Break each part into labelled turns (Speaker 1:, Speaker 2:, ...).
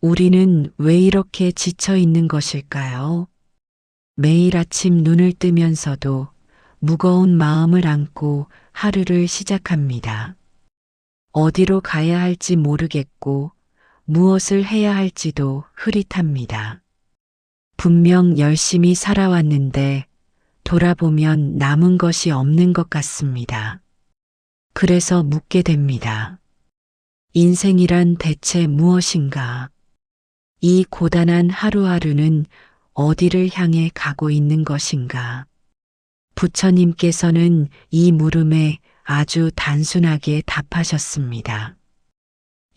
Speaker 1: 우리는 왜 이렇게 지쳐 있는 것일까요? 매일 아침 눈을 뜨면서도 무거운 마음을 안고 하루를 시작합니다. 어디로 가야 할지 모르겠고 무엇을 해야 할지도 흐릿합니다. 분명 열심히 살아왔는데 돌아보면 남은 것이 없는 것 같습니다. 그래서 묻게 됩니다. 인생이란 대체 무엇인가? 이 고단한 하루하루는 어디를 향해 가고 있는 것인가? 부처님께서는 이 물음에 아주 단순하게 답하셨습니다.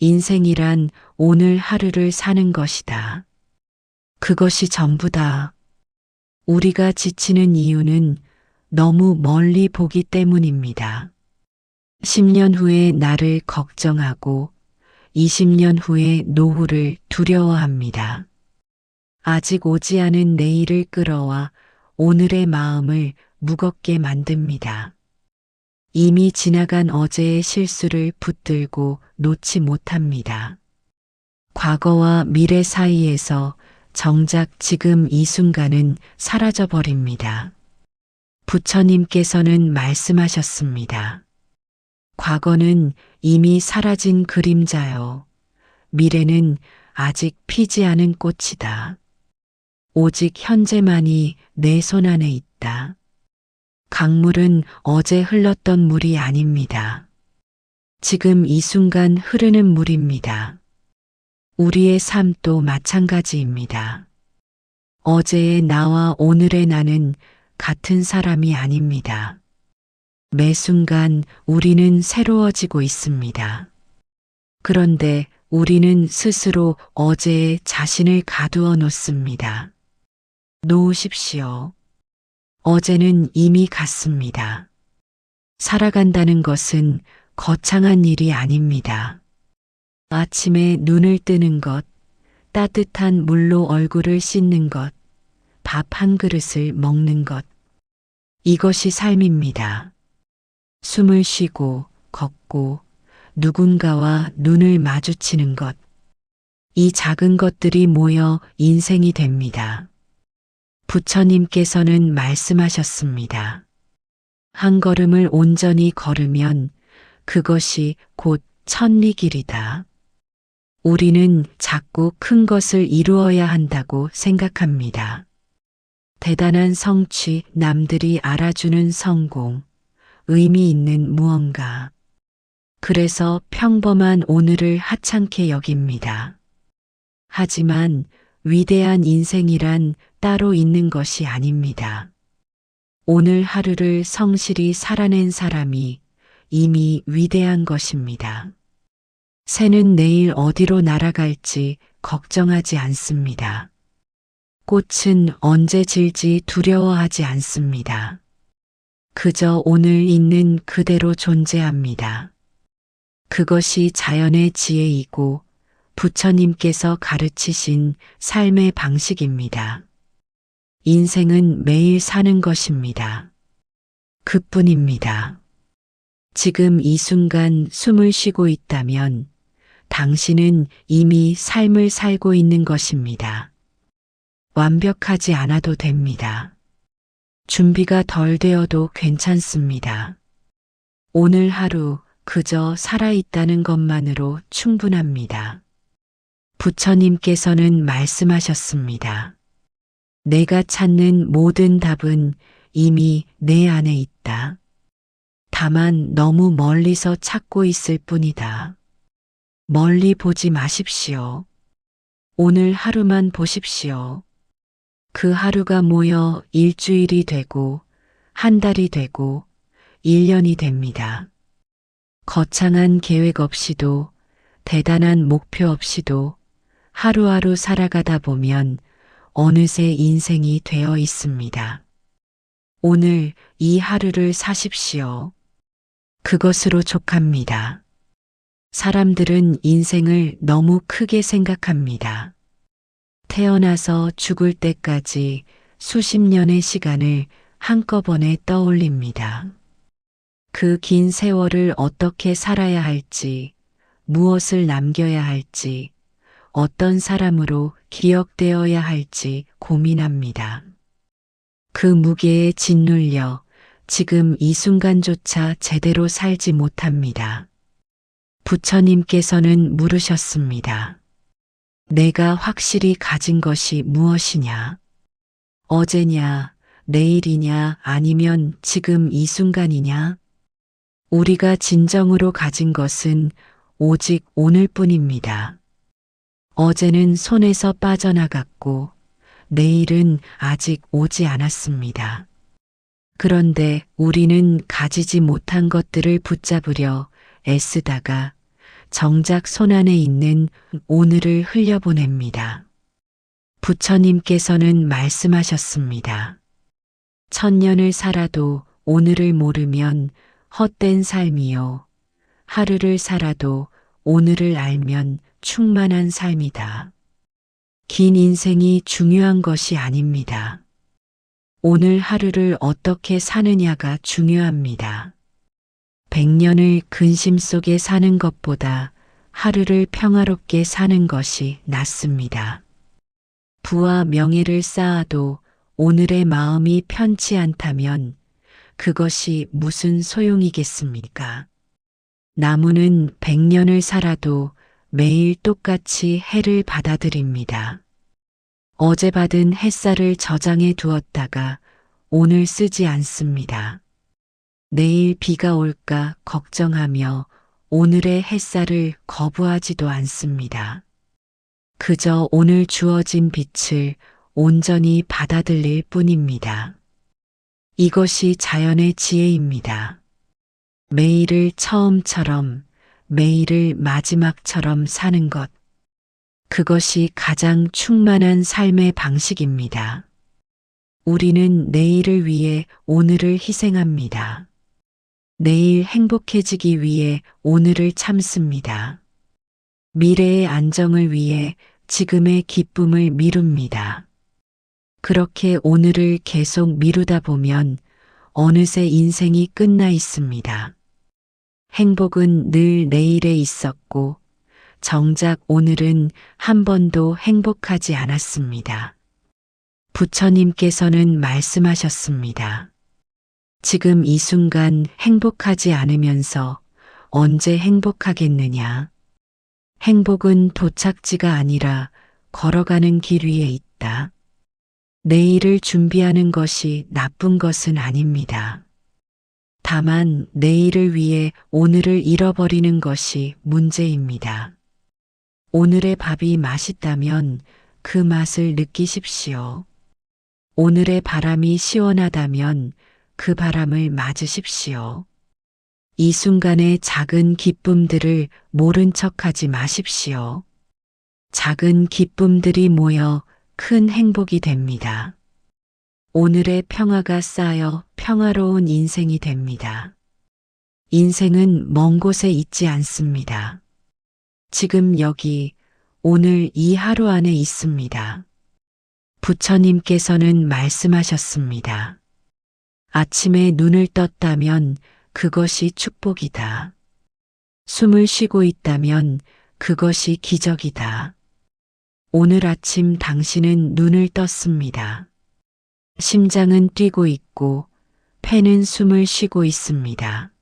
Speaker 1: 인생이란 오늘 하루를 사는 것이다. 그것이 전부다. 우리가 지치는 이유는 너무 멀리 보기 때문입니다. 10년 후에 나를 걱정하고 20년 후에 노후를 두려워합니다. 아직 오지 않은 내일을 끌어와 오늘의 마음을 무겁게 만듭니다. 이미 지나간 어제의 실수를 붙들고 놓지 못합니다. 과거와 미래 사이에서 정작 지금 이 순간은 사라져 버립니다. 부처님께서는 말씀하셨습니다. 과거는 이미 사라진 그림자요. 미래는 아직 피지 않은 꽃이다. 오직 현재만이 내 손 안에 있다. 강물은 어제 흘렀던 물이 아닙니다. 지금 이 순간 흐르는 물입니다. 우리의 삶도 마찬가지입니다. 어제의 나와 오늘의 나는 같은 사람이 아닙니다. 매 순간 우리는 새로워지고 있습니다. 그런데 우리는 스스로 어제의 자신을 가두어 놓습니다. 놓으십시오. 어제는 이미 갔습니다. 살아간다는 것은 거창한 일이 아닙니다. 아침에 눈을 뜨는 것, 따뜻한 물로 얼굴을 씻는 것, 밥 한 그릇을 먹는 것. 이것이 삶입니다. 숨을 쉬고 걷고 누군가와 눈을 마주치는 것. 이 작은 것들이 모여 인생이 됩니다. 부처님께서는 말씀하셨습니다. 한 걸음을 온전히 걸으면 그것이 곧 천리길이다. 우리는 자꾸 큰 것을 이루어야 한다고 생각합니다. 대단한 성취, 남들이 알아주는 성공, 의미 있는 무언가. 그래서 평범한 오늘을 하찮게 여깁니다. 하지만 위대한 인생이란 따로 있는 것이 아닙니다. 오늘 하루를 성실히 살아낸 사람이 이미 위대한 것입니다. 새는 내일 어디로 날아갈지 걱정하지 않습니다. 꽃은 언제 질지 두려워하지 않습니다. 그저 오늘 있는 그대로 존재합니다. 그것이 자연의 지혜이고 부처님께서 가르치신 삶의 방식입니다. 인생은 매일 사는 것입니다. 그뿐입니다. 지금 이 순간 숨을 쉬고 있다면 당신은 이미 삶을 살고 있는 것입니다. 완벽하지 않아도 됩니다. 준비가 덜 되어도 괜찮습니다. 오늘 하루 그저 살아있다는 것만으로 충분합니다. 부처님께서는 말씀하셨습니다. 내가 찾는 모든 답은 이미 내 안에 있다. 다만 너무 멀리서 찾고 있을 뿐이다. 멀리 보지 마십시오. 오늘 하루만 보십시오. 그 하루가 모여 일주일이 되고 한 달이 되고 1년이 됩니다. 거창한 계획 없이도 대단한 목표 없이도 하루하루 살아가다 보면 어느새 인생이 되어 있습니다. 오늘 이 하루를 사십시오. 그것으로 족합니다. 사람들은 인생을 너무 크게 생각합니다. 태어나서 죽을 때까지 수십 년의 시간을 한꺼번에 떠올립니다. 그 긴 세월을 어떻게 살아야 할지, 무엇을 남겨야 할지, 어떤 사람으로 기억되어야 할지 고민합니다. 그 무게에 짓눌려 지금 이 순간조차 제대로 살지 못합니다. 부처님께서는 물으셨습니다. 내가 확실히 가진 것이 무엇이냐? 어제냐, 내일이냐, 아니면 지금 이 순간이냐? 우리가 진정으로 가진 것은 오직 오늘뿐입니다. 어제는 손에서 빠져나갔고 내일은 아직 오지 않았습니다. 그런데 우리는 가지지 못한 것들을 붙잡으려 애쓰다가 정작 손안에 있는 오늘을 흘려보냅니다. 부처님께서는 말씀하셨습니다. 1000년을 살아도 오늘을 모르면 헛된 삶이요. 하루를 살아도 오늘을 알면 충만한 삶이다. 긴 인생이 중요한 것이 아닙니다. 오늘 하루를 어떻게 사느냐가 중요합니다. 100년을 근심 속에 사는 것보다 하루를 평화롭게 사는 것이 낫습니다. 부와 명예를 쌓아도 오늘의 마음이 편치 않다면 그것이 무슨 소용이겠습니까? 나무는 100년을 살아도 매일 똑같이 해를 받아들입니다. 어제 받은 햇살을 저장해 두었다가 오늘 쓰지 않습니다. 내일 비가 올까 걱정하며 오늘의 햇살을 거부하지도 않습니다. 그저 오늘 주어진 빛을 온전히 받아들일 뿐입니다. 이것이 자연의 지혜입니다. 매일을 처음처럼, 매일을 마지막처럼 사는 것. 그것이 가장 충만한 삶의 방식입니다. 우리는 내일을 위해 오늘을 희생합니다. 내일 행복해지기 위해 오늘을 참습니다. 미래의 안정을 위해 지금의 기쁨을 미룹니다. 그렇게 오늘을 계속 미루다 보면 어느새 인생이 끝나 있습니다. 행복은 늘 내일에 있었고 정작 오늘은 한 번도 행복하지 않았습니다. 부처님께서는 말씀하셨습니다. 지금 이 순간 행복하지 않으면서 언제 행복하겠느냐? 행복은 도착지가 아니라 걸어가는 길 위에 있다. 내일을 준비하는 것이 나쁜 것은 아닙니다. 다만 내일을 위해 오늘을 잃어버리는 것이 문제입니다. 오늘의 밥이 맛있다면 그 맛을 느끼십시오. 오늘의 바람이 시원하다면 그 바람을 맞으십시오. 이 순간의 작은 기쁨들을 모른 척하지 마십시오. 작은 기쁨들이 모여 큰 행복이 됩니다. 오늘의 평화가 쌓여 평화로운 인생이 됩니다. 인생은 먼 곳에 있지 않습니다. 지금 여기, 오늘 이 하루 안에 있습니다. 부처님께서는 말씀하셨습니다. 아침에 눈을 떴다면 그것이 축복이다. 숨을 쉬고 있다면 그것이 기적이다. 오늘 아침 당신은 눈을 떴습니다. 심장은 뛰고 있고 폐는 숨을 쉬고 있습니다.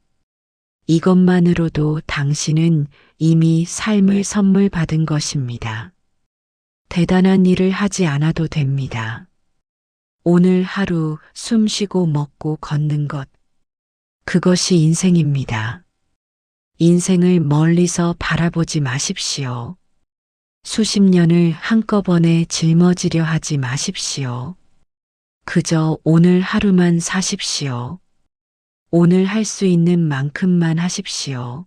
Speaker 1: 이것만으로도 당신은 이미 삶을 선물 받은 것입니다. 대단한 일을 하지 않아도 됩니다. 오늘 하루 숨 쉬고 먹고 걷는 것. 그것이 인생입니다. 인생을 멀리서 바라보지 마십시오. 수십 년을 한꺼번에 짊어지려 하지 마십시오. 그저 오늘 하루만 사십시오. 오늘 할 수 있는 만큼만 하십시오.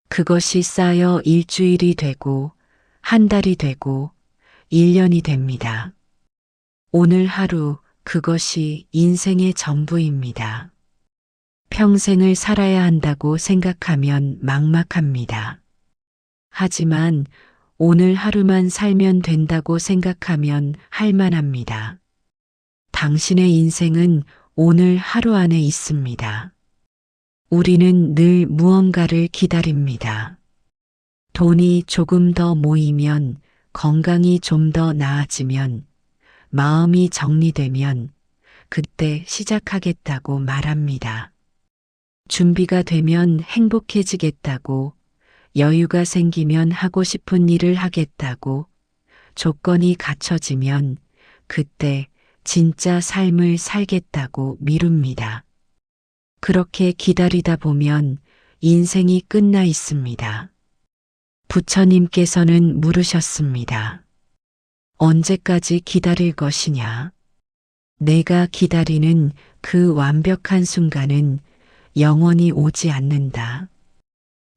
Speaker 1: 그것이 쌓여 일주일이 되고 한 달이 되고 1년이 됩니다. 오늘 하루 그것이 인생의 전부입니다. 평생을 살아야 한다고 생각하면 막막합니다. 하지만 오늘 하루만 살면 된다고 생각하면 할만합니다. 당신의 인생은 오늘 하루 안에 있습니다. 우리는 늘 무언가를 기다립니다. 돈이 조금 더 모이면 건강이 좀 더 나아지면, 마음이 정리되면 그때 시작하겠다고 말합니다. 준비가 되면 행복해지겠다고, 여유가 생기면 하고 싶은 일을 하겠다고, 조건이 갖춰지면 그때 진짜 삶을 살겠다고 미룹니다. 그렇게 기다리다 보면 인생이 끝나 있습니다. 부처님께서는 물으셨습니다. 언제까지 기다릴 것이냐? 내가 기다리는 그 완벽한 순간은 영원히 오지 않는다.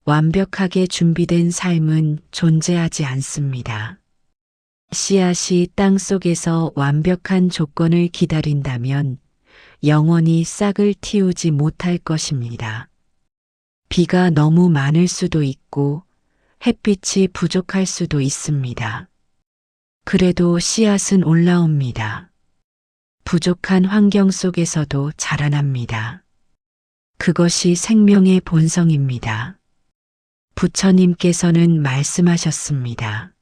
Speaker 1: 완벽하게 준비된 삶은 존재하지 않습니다. 씨앗이 땅 속에서 완벽한 조건을 기다린다면 영원히 싹을 틔우지 못할 것입니다. 비가 너무 많을 수도 있고 햇빛이 부족할 수도 있습니다. 그래도 씨앗은 올라옵니다. 부족한 환경 속에서도 자라납니다. 그것이 생명의 본성입니다. 부처님께서는 말씀하셨습니다.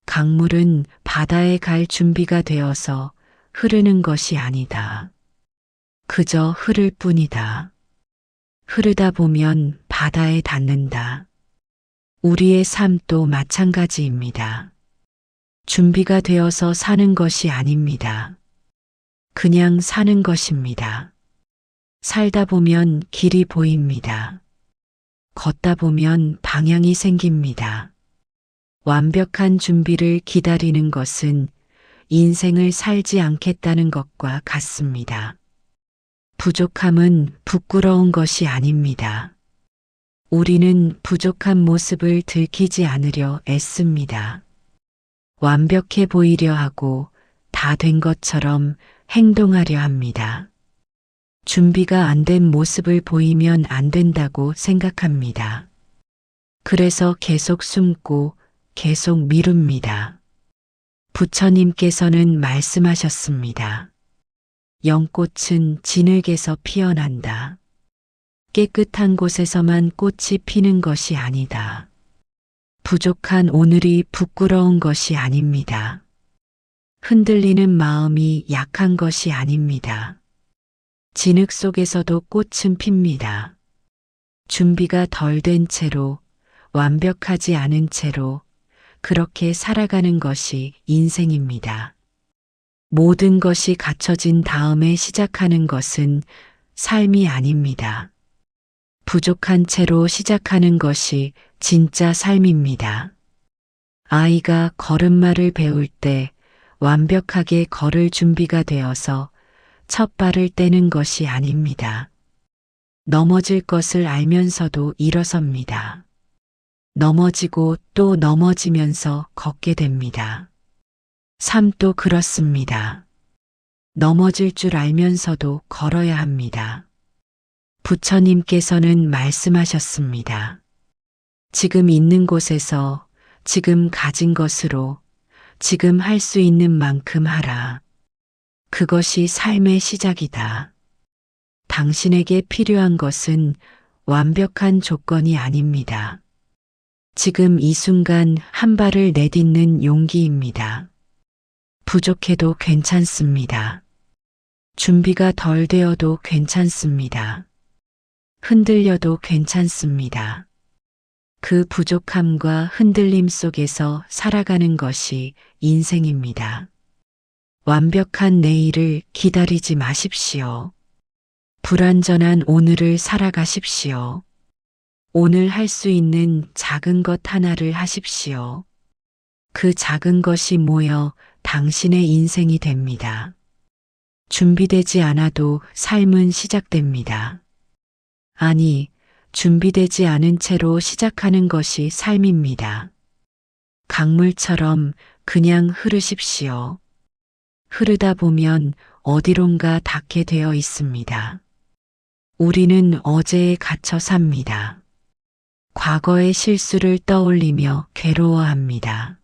Speaker 1: 강물은 바다에 갈 준비가 되어서 흐르는 것이 아니다. 그저 흐를 뿐이다. 흐르다 보면 바다에 닿는다. 우리의 삶도 마찬가지입니다. 준비가 되어서 사는 것이 아닙니다. 그냥 사는 것입니다. 살다 보면 길이 보입니다. 걷다 보면 방향이 생깁니다. 완벽한 준비를 기다리는 것은 인생을 살지 않겠다는 것과 같습니다. 부족함은 부끄러운 것이 아닙니다. 우리는 부족한 모습을 들키지 않으려 애씁니다. 완벽해 보이려 하고 다 된 것처럼 행동하려 합니다. 준비가 안 된 모습을 보이면 안 된다고 생각합니다. 그래서 계속 숨고 계속 미룹니다. 부처님께서는 말씀하셨습니다. 영꽃은 진흙에서 피어난다. 깨끗한 곳에서만 꽃이 피는 것이 아니다. 부족한 오늘이 부끄러운 것이 아닙니다. 흔들리는 마음이 약한 것이 아닙니다. 진흙 속에서도 꽃은 핍니다. 준비가 덜 된 채로, 완벽하지 않은 채로 그렇게 살아가는 것이 인생입니다. 모든 것이 갖춰진 다음에 시작하는 것은 삶이 아닙니다. 부족한 채로 시작하는 것이 진짜 삶입니다. 아이가 걸음마를 배울 때 완벽하게 걸을 준비가 되어서 첫 발을 떼는 것이 아닙니다. 넘어질 것을 알면서도 일어섭니다. 넘어지고 또 넘어지면서 걷게 됩니다. 삶도 그렇습니다. 넘어질 줄 알면서도 걸어야 합니다. 부처님께서는 말씀하셨습니다. 지금 있는 곳에서 지금 가진 것으로 지금 할 수 있는 만큼 하라. 그것이 삶의 시작이다. 당신에게 필요한 것은 완벽한 조건이 아닙니다. 지금 이 순간 한 발을 내딛는 용기입니다. 부족해도 괜찮습니다. 준비가 덜 되어도 괜찮습니다. 흔들려도 괜찮습니다. 그 부족함과 흔들림 속에서 살아가는 것이 인생입니다. 완벽한 내일을 기다리지 마십시오. 불완전한 오늘을 살아가십시오. 오늘 할 수 있는 작은 것 하나를 하십시오. 그 작은 것이 모여 당신의 인생이 됩니다. 준비되지 않아도 삶은 시작됩니다. 아니, 준비되지 않은 채로 시작하는 것이 삶입니다. 강물처럼 그냥 흐르십시오. 흐르다 보면 어디론가 닿게 되어 있습니다. 우리는 어제에 갇혀 삽니다. 과거의 실수를 떠올리며 괴로워합니다.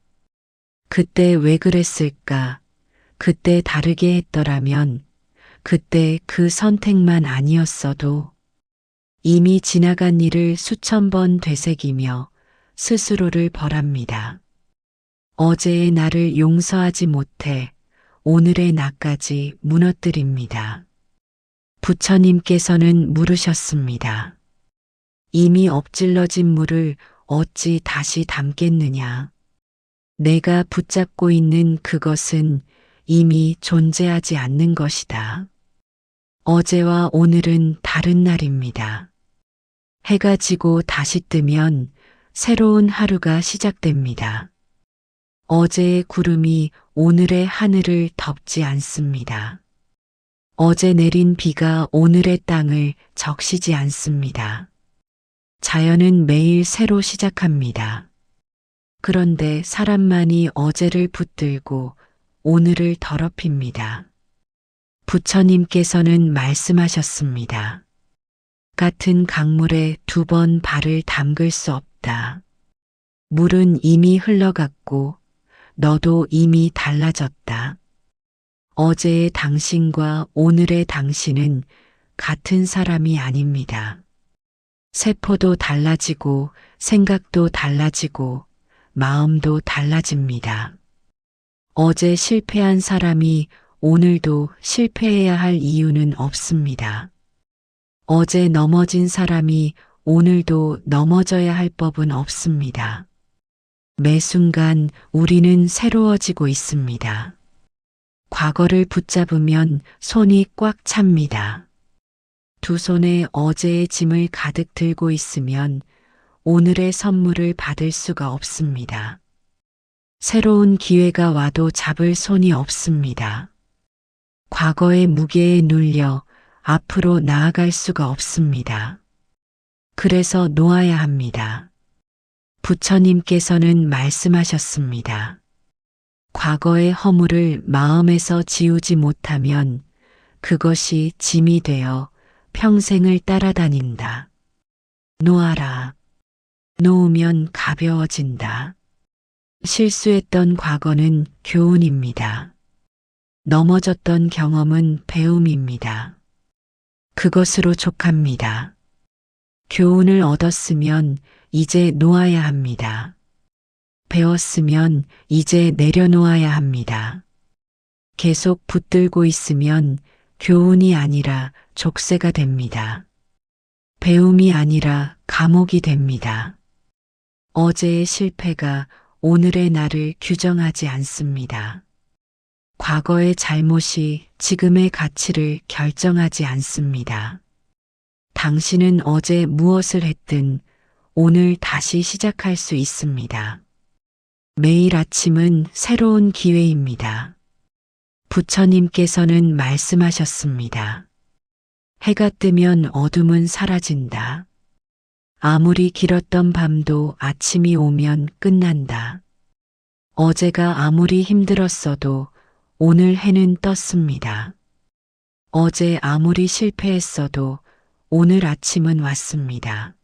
Speaker 1: 그때 왜 그랬을까? 그때 다르게 했더라면, 그때 그 선택만 아니었어도 이미 지나간 일을 수천 번 되새기며 스스로를 벌합니다. 어제의 나를 용서하지 못해 오늘의 나까지 무너뜨립니다. 부처님께서는 물으셨습니다. 이미 엎질러진 물을 어찌 다시 담겠느냐? 내가 붙잡고 있는 그것은 이미 존재하지 않는 것이다. 어제와 오늘은 다른 날입니다. 해가 지고 다시 뜨면 새로운 하루가 시작됩니다. 어제의 구름이 오늘의 하늘을 덮지 않습니다. 어제 내린 비가 오늘의 땅을 적시지 않습니다. 자연은 매일 새로 시작합니다. 그런데 사람만이 어제를 붙들고 오늘을 더럽힙니다. 부처님께서는 말씀하셨습니다. 같은 강물에 2번 발을 담글 수 없다. 물은 이미 흘러갔고 너도 이미 달라졌다. 어제의 당신과 오늘의 당신은 같은 사람이 아닙니다. 세포도 달라지고 생각도 달라지고 마음도 달라집니다. 어제 실패한 사람이 오늘도 실패해야 할 이유는 없습니다. 어제 넘어진 사람이 오늘도 넘어져야 할 법은 없습니다. 매 순간 우리는 새로워지고 있습니다. 과거를 붙잡으면 손이 꽉 찹니다. 2 손에 어제의 짐을 가득 들고 있으면 오늘의 선물을 받을 수가 없습니다. 새로운 기회가 와도 잡을 손이 없습니다. 과거의 무게에 눌려 앞으로 나아갈 수가 없습니다. 그래서 놓아야 합니다. 부처님께서는 말씀하셨습니다. 과거의 허물을 마음에서 지우지 못하면 그것이 짐이 되어 평생을 따라다닌다. 놓아라. 놓으면 가벼워진다. 실수했던 과거는 교훈입니다. 넘어졌던 경험은 배움입니다. 그것으로 족합니다. 교훈을 얻었으면 이제 놓아야 합니다. 배웠으면 이제 내려놓아야 합니다. 계속 붙들고 있으면 교훈이 아니라 족쇄가 됩니다. 배움이 아니라 감옥이 됩니다. 어제의 실패가 오늘의 나를 규정하지 않습니다. 과거의 잘못이 지금의 가치를 결정하지 않습니다. 당신은 어제 무엇을 했든 오늘 다시 시작할 수 있습니다. 매일 아침은 새로운 기회입니다. 부처님께서는 말씀하셨습니다. 해가 뜨면 어둠은 사라진다. 아무리 길었던 밤도 아침이 오면 끝난다. 어제가 아무리 힘들었어도 오늘 해는 떴습니다. 어제 아무리 실패했어도 오늘 아침은 왔습니다.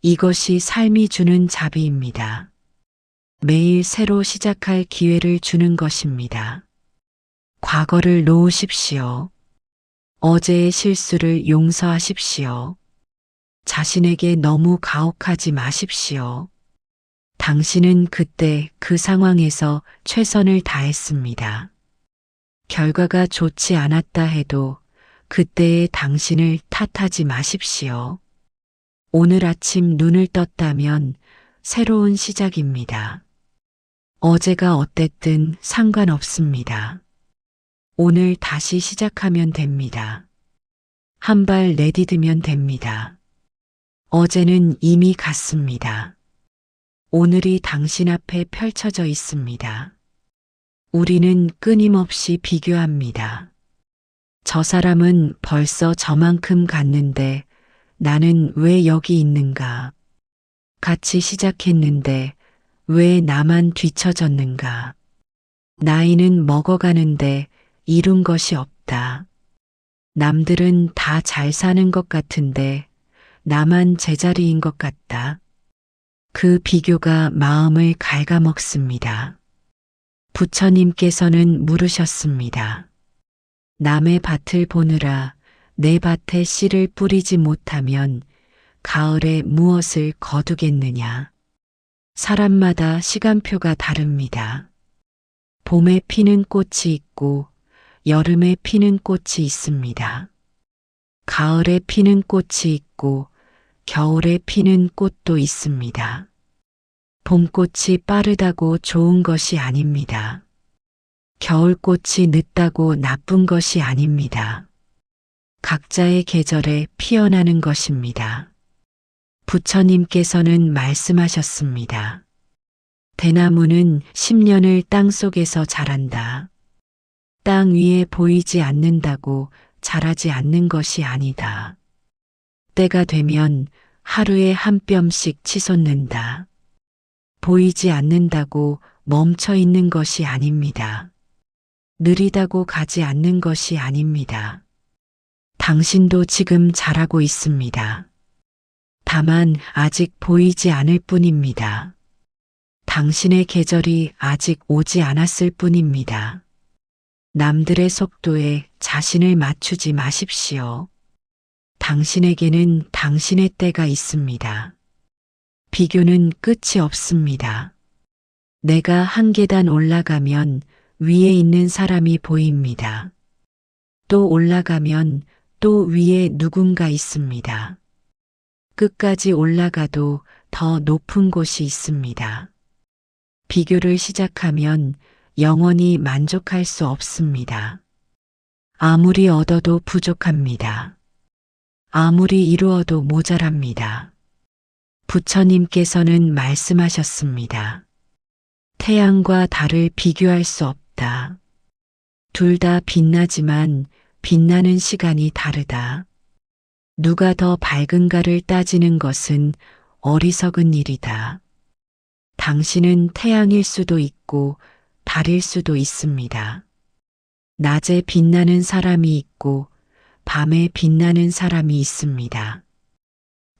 Speaker 1: 이것이 삶이 주는 자비입니다. 매일 새로 시작할 기회를 주는 것입니다. 과거를 놓으십시오. 어제의 실수를 용서하십시오. 자신에게 너무 가혹하지 마십시오. 당신은 그때 그 상황에서 최선을 다했습니다. 결과가 좋지 않았다 해도 그때의 당신을 탓하지 마십시오. 오늘 아침 눈을 떴다면 새로운 시작입니다. 어제가 어땠든 상관없습니다. 오늘 다시 시작하면 됩니다. 한 발 내디디면 됩니다. 어제는 이미 갔습니다. 오늘이 당신 앞에 펼쳐져 있습니다. 우리는 끊임없이 비교합니다. 저 사람은 벌써 저만큼 갔는데 나는 왜 여기 있는가? 같이 시작했는데 왜 나만 뒤처졌는가? 나이는 먹어가는데 이룬 것이 없다. 남들은 다 잘 사는 것 같은데 나만 제자리인 것 같다. 그 비교가 마음을 갉아먹습니다. 부처님께서는 물으셨습니다. 남의 밭을 보느라 내 밭에 씨를 뿌리지 못하면 가을에 무엇을 거두겠느냐. 사람마다 시간표가 다릅니다. 봄에 피는 꽃이 있고 여름에 피는 꽃이 있습니다. 가을에 피는 꽃이 있고 겨울에 피는 꽃도 있습니다. 봄꽃이 빠르다고 좋은 것이 아닙니다. 겨울꽃이 늦다고 나쁜 것이 아닙니다. 각자의 계절에 피어나는 것입니다. 부처님께서는 말씀하셨습니다. 대나무는 10년을 땅 속에서 자란다. 땅 위에 보이지 않는다고 자라지 않는 것이 아니다. 때가 되면 하루에 한 뼘씩 치솟는다. 보이지 않는다고 멈춰 있는 것이 아닙니다. 느리다고 가지 않는 것이 아닙니다. 당신도 지금 자라고 있습니다. 다만 아직 보이지 않을 뿐입니다. 당신의 계절이 아직 오지 않았을 뿐입니다. 남들의 속도에 자신을 맞추지 마십시오. 당신에게는 당신의 때가 있습니다. 비교는 끝이 없습니다. 내가 한 계단 올라가면 위에 있는 사람이 보입니다. 또 올라가면 또 위에 누군가 있습니다. 끝까지 올라가도 더 높은 곳이 있습니다. 비교를 시작하면 영원히 만족할 수 없습니다. 아무리 얻어도 부족합니다. 아무리 이루어도 모자랍니다. 부처님께서는 말씀하셨습니다. 태양과 달을 비교할 수 없다. 둘 다 빛나지만 빛나는 시간이 다르다. 누가 더 밝은가를 따지는 것은 어리석은 일이다. 당신은 태양일 수도 있고 달일 수도 있습니다. 낮에 빛나는 사람이 있고 밤에 빛나는 사람이 있습니다.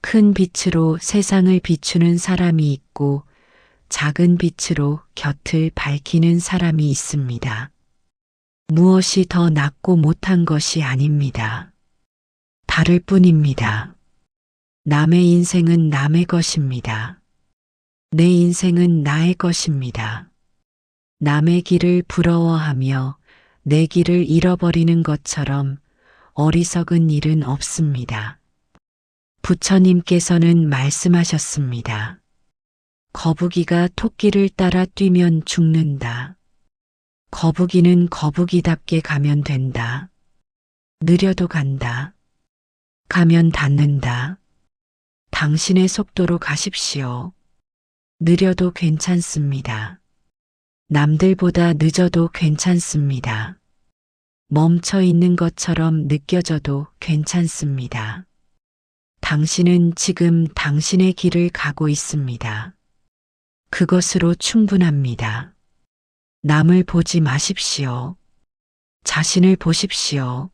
Speaker 1: 큰 빛으로 세상을 비추는 사람이 있고 작은 빛으로 곁을 밝히는 사람이 있습니다. 무엇이 더 낫고 못한 것이 아닙니다. 다를 뿐입니다. 남의 인생은 남의 것입니다. 내 인생은 나의 것입니다. 남의 길을 부러워하며 내 길을 잃어버리는 것처럼 어리석은 일은 없습니다. 부처님께서는 말씀하셨습니다. 거북이가 토끼를 따라 뛰면 죽는다. 거북이는 거북이답게 가면 된다. 느려도 간다. 가면 닿는다. 당신의 속도로 가십시오. 느려도 괜찮습니다. 남들보다 늦어도 괜찮습니다. 멈춰 있는 것처럼 느껴져도 괜찮습니다. 당신은 지금 당신의 길을 가고 있습니다. 그것으로 충분합니다. 남을 보지 마십시오. 자신을 보십시오.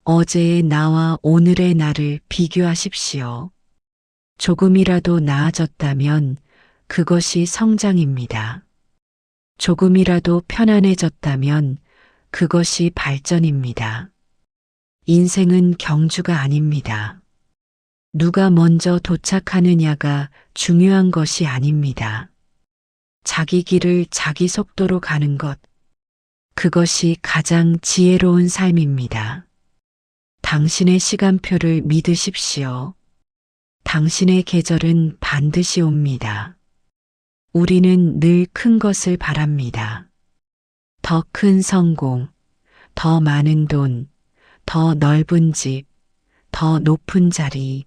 Speaker 1: 어제의 나와 오늘의 나를 비교하십시오. 조금이라도 나아졌다면 그것이 성장입니다. 조금이라도 편안해졌다면 그것이 발전입니다. 인생은 경주가 아닙니다. 누가 먼저 도착하느냐가 중요한 것이 아닙니다. 자기 길을 자기 속도로 가는 것, 그것이 가장 지혜로운 삶입니다. 당신의 시간표를 믿으십시오. 당신의 계절은 반드시 옵니다. 우리는 늘 큰 것을 바랍니다. 더 큰 성공, 더 많은 돈, 더 넓은 집, 더 높은 자리.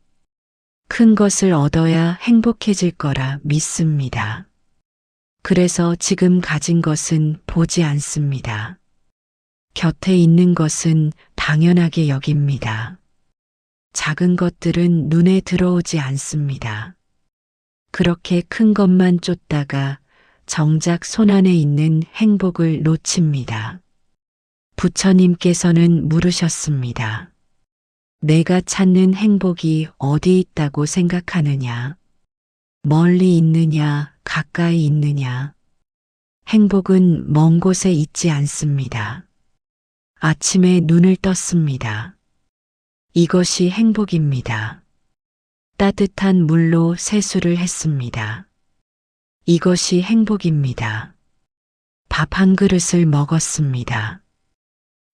Speaker 1: 큰 것을 얻어야 행복해질 거라 믿습니다. 그래서 지금 가진 것은 보지 않습니다. 곁에 있는 것은 당연하게 여깁니다. 작은 것들은 눈에 들어오지 않습니다. 그렇게 큰 것만 쫓다가 정작 손안에 있는 행복을 놓칩니다. 부처님께서는 물으셨습니다. 내가 찾는 행복이 어디 있다고 생각하느냐? 멀리 있느냐, 가까이 있느냐? 행복은 먼 곳에 있지 않습니다. 아침에 눈을 떴습니다. 이것이 행복입니다. 따뜻한 물로 세수를 했습니다. 이것이 행복입니다. 밥 한 그릇을 먹었습니다.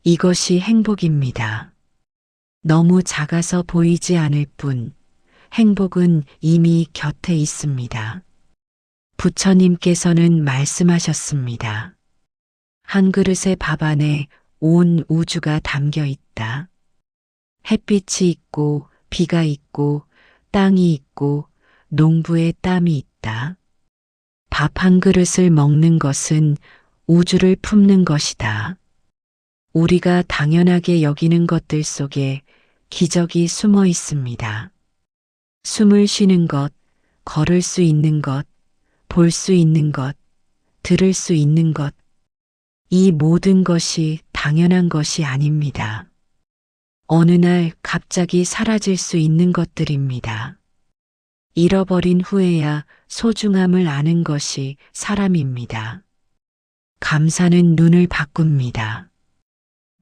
Speaker 1: 이것이 행복입니다. 너무 작아서 보이지 않을 뿐 행복은 이미 곁에 있습니다. 부처님께서는 말씀하셨습니다. 한 그릇의 밥 안에 온 우주가 담겨 있다. 햇빛이 있고 비가 있고 땅이 있고 농부의 땀이 있다. 밥 한 그릇을 먹는 것은 우주를 품는 것이다. 우리가 당연하게 여기는 것들 속에 기적이 숨어 있습니다. 숨을 쉬는 것, 걸을 수 있는 것, 볼 수 있는 것, 들을 수 있는 것, 이 모든 것이 당연한 것이 아닙니다. 어느 날 갑자기 사라질 수 있는 것들입니다. 잃어버린 후에야 소중함을 아는 것이 사람입니다. 감사는 눈을 바꿉니다.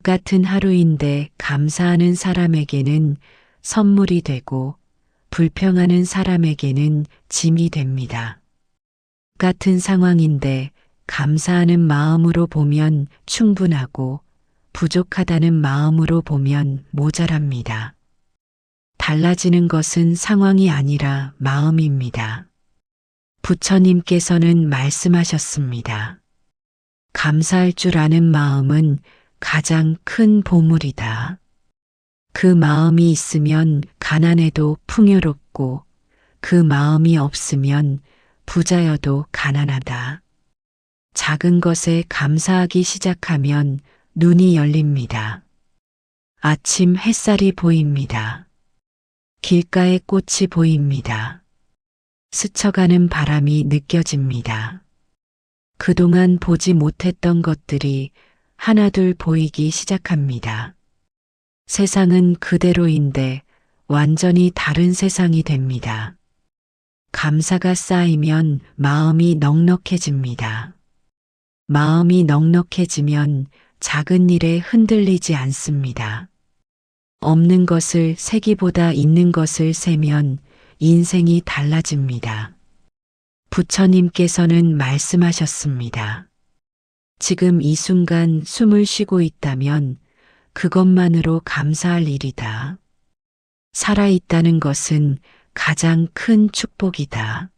Speaker 1: 같은 하루인데 감사하는 사람에게는 선물이 되고 불평하는 사람에게는 짐이 됩니다. 같은 상황인데 감사하는 마음으로 보면 충분하고 부족하다는 마음으로 보면 모자랍니다. 달라지는 것은 상황이 아니라 마음입니다. 부처님께서는 말씀하셨습니다. 감사할 줄 아는 마음은 가장 큰 보물이다. 그 마음이 있으면 가난해도 풍요롭고 그 마음이 없으면 부자여도 가난하다. 작은 것에 감사하기 시작하면 눈이 열립니다. 아침 햇살이 보입니다. 길가에 꽃이 보입니다. 스쳐가는 바람이 느껴집니다. 그동안 보지 못했던 것들이 하나둘 보이기 시작합니다. 세상은 그대로인데 완전히 다른 세상이 됩니다. 감사가 쌓이면 마음이 넉넉해집니다. 마음이 넉넉해지면 작은 일에 흔들리지 않습니다. 없는 것을 세기보다 있는 것을 세면 인생이 달라집니다. 부처님께서는 말씀하셨습니다. 지금 이 순간 숨을 쉬고 있다면 그것만으로 감사할 일이다. 살아있다는 것은 가장 큰 축복이다.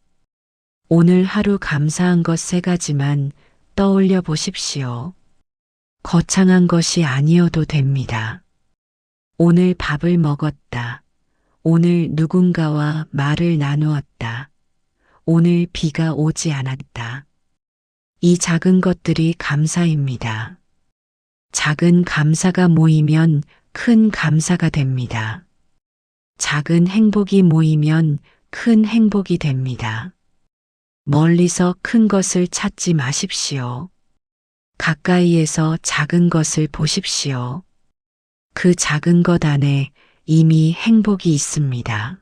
Speaker 1: 오늘 하루 감사한 것 3가지만 떠올려 보십시오. 거창한 것이 아니어도 됩니다. 오늘 밥을 먹었다. 오늘 누군가와 말을 나누었다. 오늘 비가 오지 않았다. 이 작은 것들이 감사입니다. 작은 감사가 모이면 큰 감사가 됩니다. 작은 행복이 모이면 큰 행복이 됩니다. 멀리서 큰 것을 찾지 마십시오. 가까이에서 작은 것을 보십시오. 그 작은 것 안에 이미 행복이 있습니다.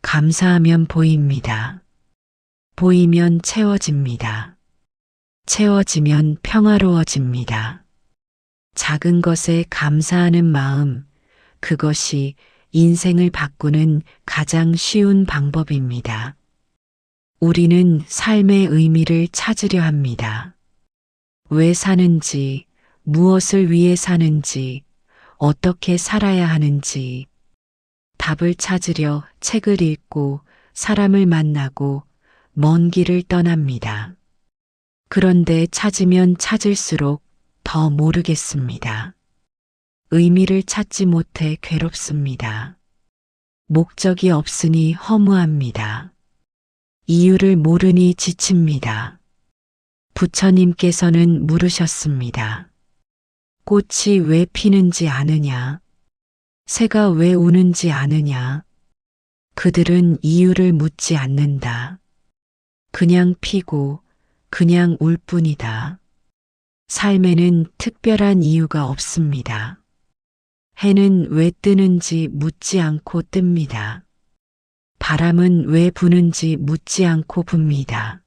Speaker 1: 감사하면 보입니다. 보이면 채워집니다. 채워지면 평화로워집니다. 작은 것에 감사하는 마음, 그것이 인생을 바꾸는 가장 쉬운 방법입니다. 우리는 삶의 의미를 찾으려 합니다. 왜 사는지, 무엇을 위해 사는지, 어떻게 살아야 하는지, 답을 찾으려 책을 읽고 사람을 만나고 먼 길을 떠납니다. 그런데 찾으면 찾을수록 더 모르겠습니다. 의미를 찾지 못해 괴롭습니다. 목적이 없으니 허무합니다. 이유를 모르니 지칩니다. 부처님께서는 물으셨습니다. 꽃이 왜 피는지 아느냐? 새가 왜 우는지 아느냐? 그들은 이유를 묻지 않는다. 그냥 피고 그냥 울 뿐이다. 삶에는 특별한 이유가 없습니다. 해는 왜 뜨는지 묻지 않고 뜹니다. 바람은 왜 부는지 묻지 않고 붑니다.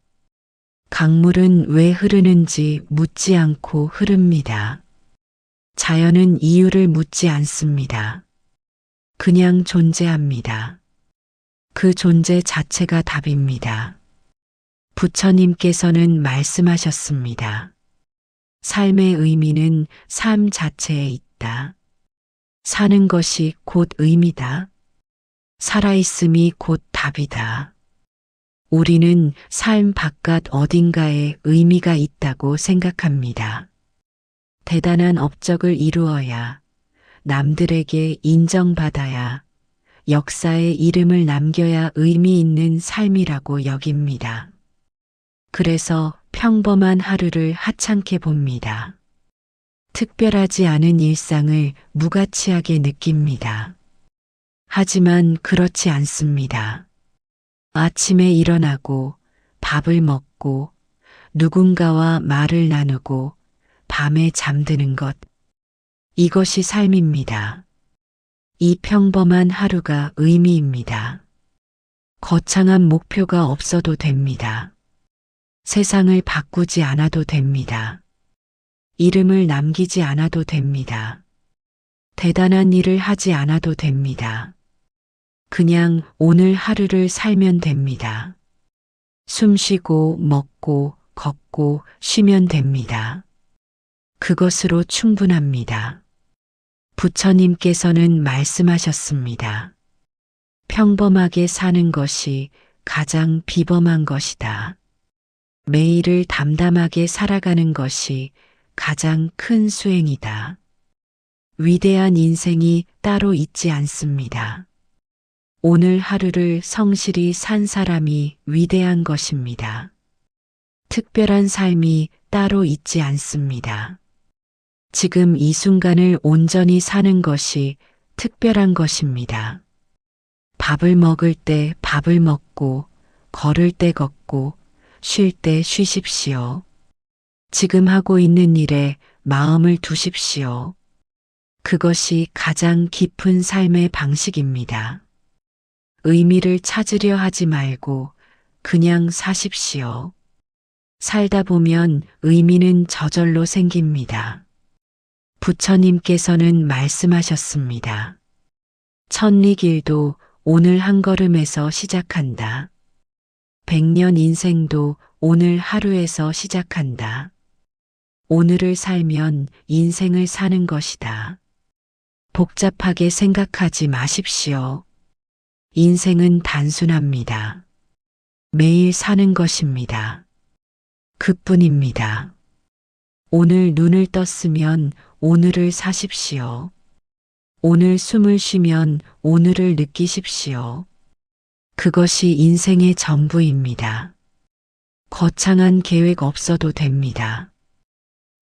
Speaker 1: 강물은 왜 흐르는지 묻지 않고 흐릅니다. 자연은 이유를 묻지 않습니다. 그냥 존재합니다. 그 존재 자체가 답입니다. 부처님께서는 말씀하셨습니다. 삶의 의미는 삶 자체에 있다. 사는 것이 곧 의미다. 살아있음이 곧 답이다. 우리는 삶 바깥 어딘가에 의미가 있다고 생각합니다. 대단한 업적을 이루어야, 남들에게 인정받아야, 역사에 이름을 남겨야 의미 있는 삶이라고 여깁니다. 그래서 평범한 하루를 하찮게 봅니다. 특별하지 않은 일상을 무가치하게 느낍니다. 하지만 그렇지 않습니다. 아침에 일어나고 밥을 먹고 누군가와 말을 나누고 밤에 잠드는 것. 이것이 삶입니다. 이 평범한 하루가 의미입니다. 거창한 목표가 없어도 됩니다. 세상을 바꾸지 않아도 됩니다. 이름을 남기지 않아도 됩니다. 대단한 일을 하지 않아도 됩니다. 그냥 오늘 하루를 살면 됩니다. 숨 쉬고 먹고 걷고 쉬면 됩니다. 그것으로 충분합니다. 부처님께서는 말씀하셨습니다. 평범하게 사는 것이 가장 비범한 것이다. 매일을 담담하게 살아가는 것이 가장 큰 수행이다. 위대한 인생이 따로 있지 않습니다. 오늘 하루를 성실히 산 사람이 위대한 것입니다. 특별한 삶이 따로 있지 않습니다. 지금 이 순간을 온전히 사는 것이 특별한 것입니다. 밥을 먹을 때 밥을 먹고, 걸을 때 걷고, 쉴 때 쉬십시오. 지금 하고 있는 일에 마음을 두십시오. 그것이 가장 깊은 삶의 방식입니다. 의미를 찾으려 하지 말고 그냥 사십시오. 살다 보면 의미는 저절로 생깁니다. 부처님께서는 말씀하셨습니다. 천리길도 오늘 한 걸음에서 시작한다. 100년 인생도 오늘 하루에서 시작한다. 오늘을 살면 인생을 사는 것이다. 복잡하게 생각하지 마십시오. 인생은 단순합니다. 매일 사는 것입니다. 그뿐입니다. 오늘 눈을 떴으면 오늘을 사십시오. 오늘 숨을 쉬면 오늘을 느끼십시오. 그것이 인생의 전부입니다. 거창한 계획 없어도 됩니다.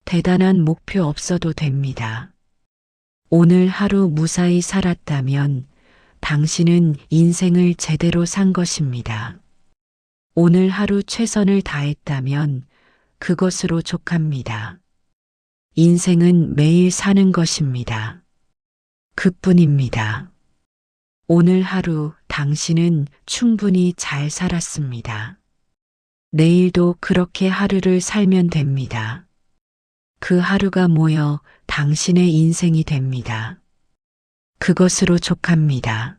Speaker 1: 대단한 목표 없어도 됩니다. 오늘 하루 무사히 살았다면 당신은 인생을 제대로 산 것입니다. 오늘 하루 최선을 다했다면 그것으로 족합니다. 인생은 매일 사는 것입니다. 그뿐입니다. 오늘 하루 당신은 충분히 잘 살았습니다. 내일도 그렇게 하루를 살면 됩니다. 그 하루가 모여 당신의 인생이 됩니다. 그것으로 족합니다.